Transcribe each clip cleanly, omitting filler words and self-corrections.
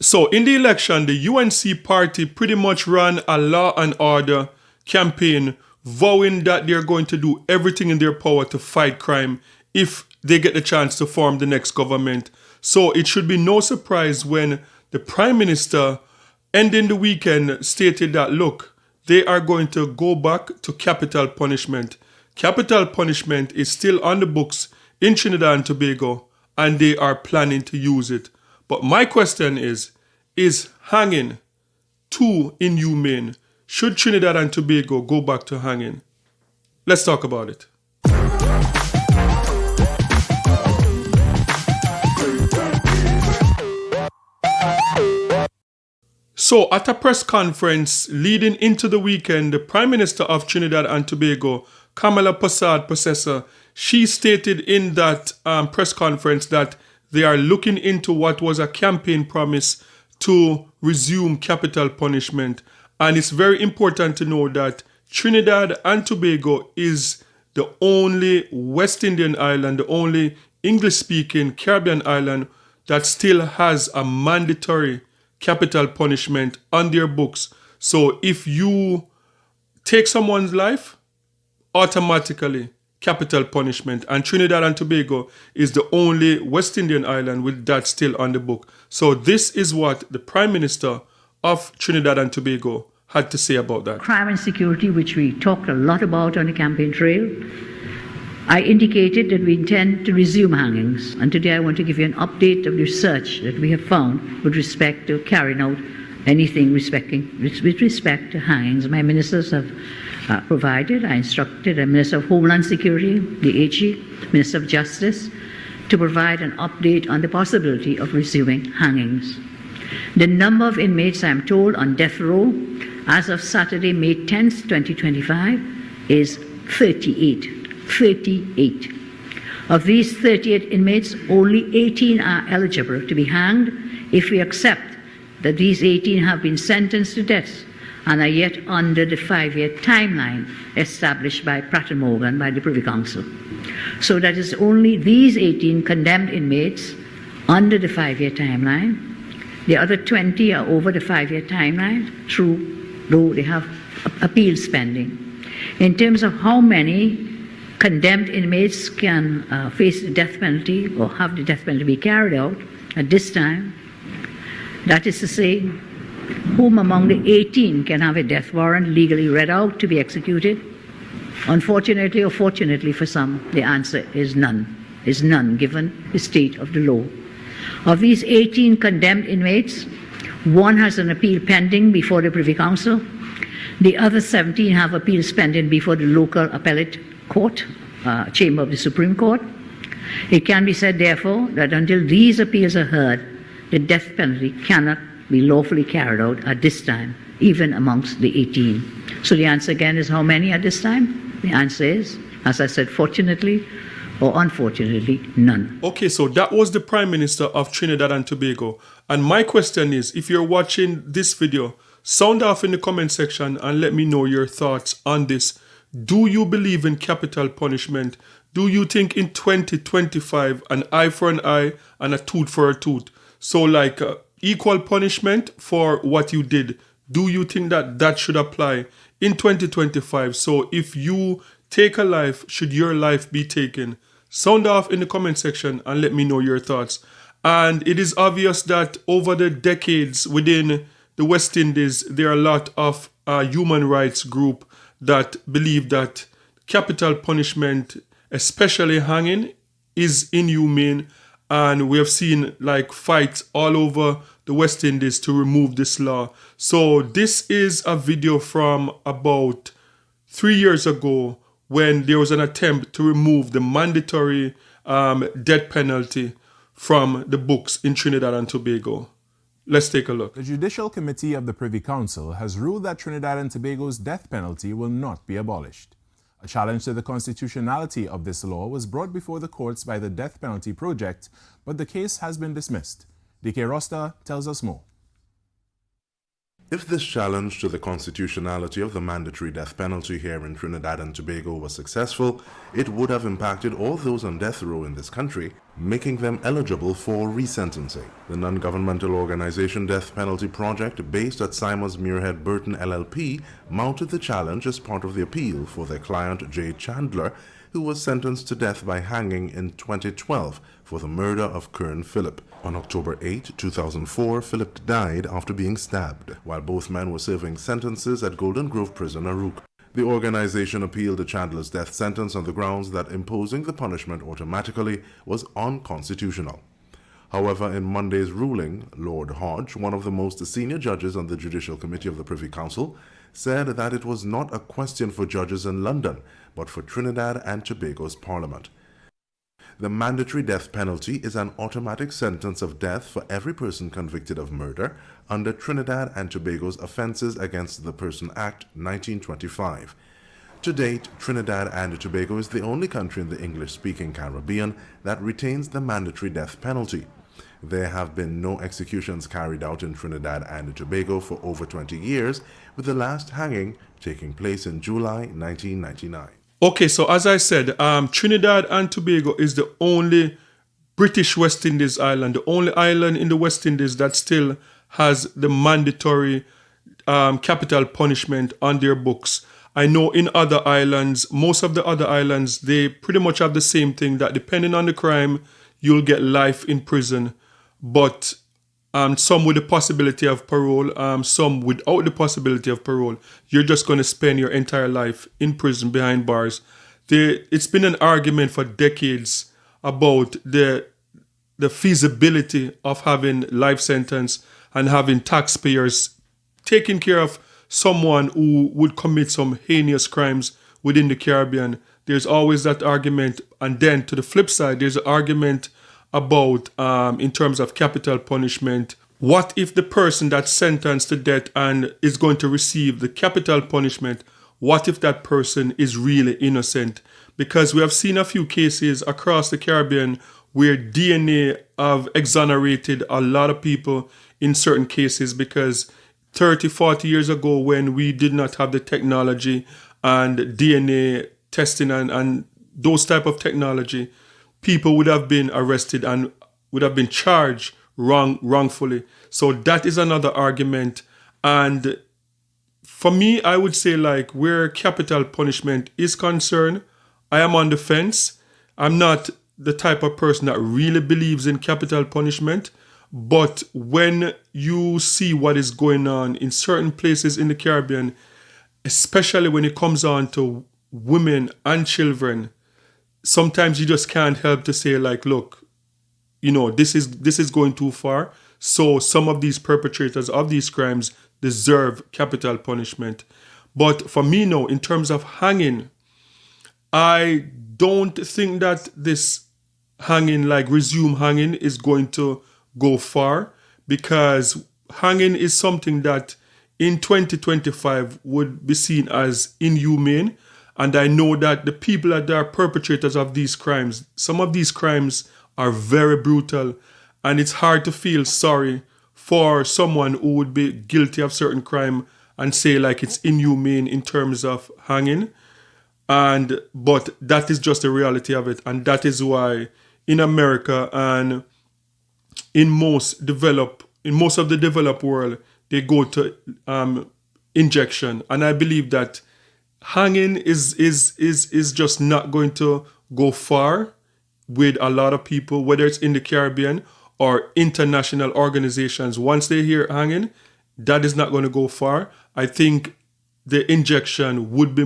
So in the election, the UNC party pretty much ran a law and order campaign, vowing that they're going to do everything in their power to fight crime if they get the chance to form the next government. So it should be no surprise when the Prime Minister, ending the weekend, stated that, look, they are going to go back to capital punishment. Capital punishment is still on the books in Trinidad and Tobago, and they are planning to use it. But my question is hanging too inhumane? Should Trinidad and Tobago go back to hanging? Let's talk about it. So at a press conference leading into the weekend, the Prime Minister of Trinidad and Tobago, Kamala Persad, she stated in that press conference that they are looking into what was a campaign promise to resume capital punishment. And it's very important to know that Trinidad and Tobago is the only West Indian island, the only English-speaking Caribbean island that still has a mandatory capital punishment on their books. So if you take someone's life, automatically capital punishment. And Trinidad and Tobago is the only West Indian island with that still on the book. So this is what the Prime Minister of Trinidad and Tobago had to say about that. Crime and security, which we talked a lot about on the campaign trail, I indicated that we intend to resume hangings, and today I want to give you an update of the research that we have found with respect to carrying out anything with respect to hangings. My ministers have provided. I instructed the Minister of Homeland Security, the AG, Minister of Justice, to provide an update on the possibility of resuming hangings. The number of inmates, I am told, on death row as of Saturday, May 10th, 2025, is 38. 38. Of these 38 inmates, only 18 are eligible to be hanged if we accept that these 18 have been sentenced to death and are yet under the 5-year timeline established by Pratt & Morgan by the Privy Council. So that is only these 18 condemned inmates under the 5-year timeline. The other 20 are over the 5-year timeline, though they have appeals pending. In terms of how many condemned inmates can face the death penalty or have the death penalty be carried out at this time, that is to say, whom among the 18 can have a death warrant legally read out to be executed? Unfortunately or fortunately for some, the answer is none given the state of the law. Of these 18 condemned inmates, one has an appeal pending before the Privy Council. The other 17 have appeals pending before the local appellate court, chamber of the Supreme Court. It can be said, therefore, that until these appeals are heard, the death penalty cannot be lawfully carried out at this time, even amongst the 18. So the answer again is how many at this time? The answer is, as I said, fortunately or unfortunately, none. Okay, so that was the Prime Minister of Trinidad and Tobago. And my question is, if you're watching this video, sound off in the comment section and let me know your thoughts on this. Do you believe in capital punishment? Do you think in 2025 an eye for an eye and a tooth for a tooth? So like equal punishment for what you did. Do you think that that should apply in 2025? So if you take a life, should your life be taken? Sound off in the comment section and let me know your thoughts. And it is obvious that over the decades within the West Indies, there are a lot of human rights groups that believe that capital punishment, especially hanging, is inhumane. And we have seen like fights all over the West Indies to remove this law. So this is a video from about 3 years ago when there was an attempt to remove the mandatory death penalty from the books in Trinidad and Tobago. Let's take a look. The Judicial Committee of the Privy Council has ruled that Trinidad and Tobago's death penalty will not be abolished. A challenge to the constitutionality of this law was brought before the courts by the Death Penalty Project, but the case has been dismissed. DK Rosta tells us more. If this challenge to the constitutionality of the mandatory death penalty here in Trinidad and Tobago was successful, it would have impacted all those on death row in this country, making them eligible for resentencing. The non-governmental organization Death Penalty Project, based at Simons Muirhead Burton LLP, mounted the challenge as part of the appeal for their client Jay Chandler, who was sentenced to death by hanging in 2012 for the murder of Kern Phillip. On October 8, 2004, Phillip died after being stabbed, while both men were serving sentences at Golden Grove Prison, Aruc. The organization appealed to Chandler's death sentence on the grounds that imposing the punishment automatically was unconstitutional. However, in Monday's ruling, Lord Hodge, one of the most senior judges on the Judicial Committee of the Privy Council, said that it was not a question for judges in London, but for Trinidad and Tobago's Parliament. The mandatory death penalty is an automatic sentence of death for every person convicted of murder under Trinidad and Tobago's Offences Against the Person Act 1925. To date, Trinidad and Tobago is the only country in the English-speaking Caribbean that retains the mandatory death penalty. There have been no executions carried out in Trinidad and Tobago for over 20 years, with the last hanging taking place in July 1999. Okay, so as I said, Trinidad and Tobago is the only British West Indies island, the only island in the West Indies that still has the mandatory capital punishment on their books. I know in other islands, most of the other islands, they pretty much have the same thing, that depending on the crime, you'll get life in prison. But some with the possibility of parole, some without the possibility of parole. You're just going to spend your entire life in prison behind bars. It's been an argument for decades about the feasibility of having life sentence and having taxpayers taking care of someone who would commit some heinous crimes within the Caribbean. There's always that argument. And then to the flip side, there's an argument about, in terms of capital punishment, what if the person that's sentenced to death and is going to receive the capital punishment, what if that person is really innocent? Because we have seen a few cases across the Caribbean where DNA have exonerated a lot of people in certain cases, because 30, 40 years ago, when we did not have the technology and DNA testing and those type of technology, people would have been arrested and would have been charged wrongfully. So that is another argument. And for me, I would say, like, where capital punishment is concerned, I am on the fence. I'm not the type of person that really believes in capital punishment. But when you see what is going on in certain places in the Caribbean, especially when it comes on to women and children, sometimes you just can't help to say, like, look, you know, this is going too far. So some of these perpetrators of these crimes deserve capital punishment. But for me now, in terms of hanging, I don't think that this hanging, like resume hanging, is going to go far, because hanging is something that in 2025 would be seen as inhumane. And I know that the people that are perpetrators of these crimes, some of these crimes are very brutal, and it's hard to feel sorry for someone who would be guilty of certain crime and say, like, it's inhumane in terms of hanging. But that is just the reality of it. And that is why in America and in most of the developed world, they go to injection. And I believe that hanging is just not going to go far with a lot of people, whether it's in the Caribbean or international organizations. Once they hear hanging, that is not going to go far. I think the injection would be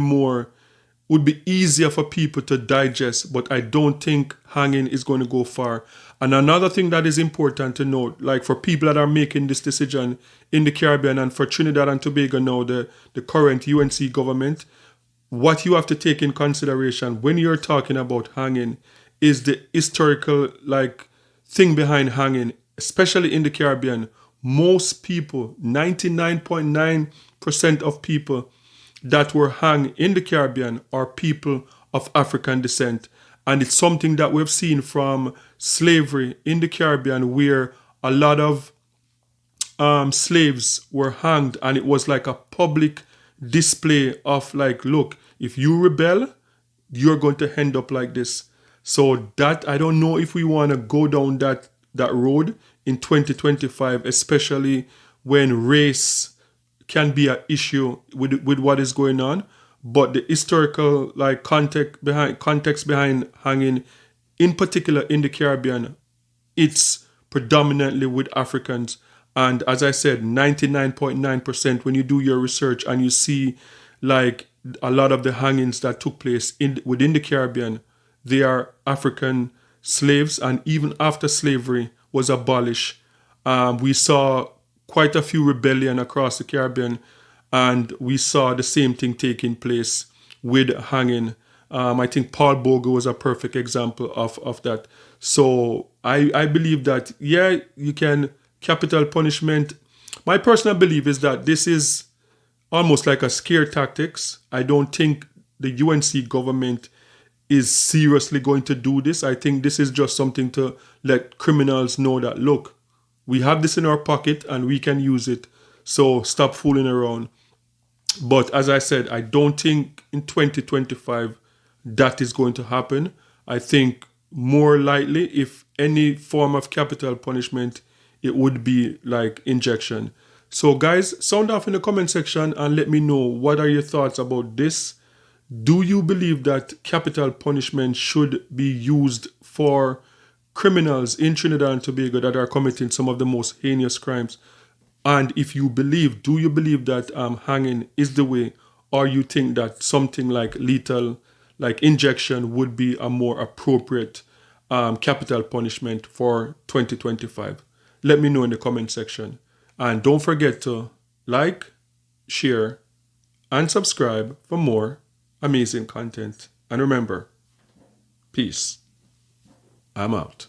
easier for people to digest, but I don't think hanging is going to go far. And another thing that is important to note, like for people that are making this decision in the Caribbean and for Trinidad and Tobago now, the current UNC government, what you have to take in consideration when you're talking about hanging is the historical, like, thing behind hanging, especially in the Caribbean. Most people, 99.9% of people that were hanged in the Caribbean are people of African descent. And it's something that we've seen from slavery in the Caribbean, where a lot of slaves were hanged, and it was like a public display of like, look, if you rebel, you're going to end up like this. So that, I don't know if we want to go down that road in 2025, especially when race can be an issue with what is going on. But the historical like context behind hanging, in particular in the Caribbean, it's predominantly with Africans. And as I said, 99.9% when you do your research and you see like a lot of the hangings that took place within the Caribbean, they are African slaves. And even after slavery was abolished, we saw quite a few rebellion across the Caribbean, and we saw the same thing taking place with hanging. I think Paul Bogle was a perfect example of that. So I believe that, yeah, you can capital punishment. My personal belief is that this is almost like a scare tactics. I don't think the UNC government is seriously going to do this. I think this is just something to let criminals know that, look, we have this in our pocket and we can use it. So stop fooling around. But as I said, I don't think in 2025 that is going to happen. I think more likely, if any form of capital punishment, it would be like injection. So guys, sound off in the comment section and let me know, what are your thoughts about this? Do you believe that capital punishment should be used for criminals in Trinidad and Tobago that are committing some of the most heinous crimes? And if you believe, do you believe that hanging is the way, or you think that something like lethal, like injection, would be a more appropriate capital punishment for 2025? Let me know in the comment section. And don't forget to like, share, and subscribe for more amazing content. And remember, peace. I'm out.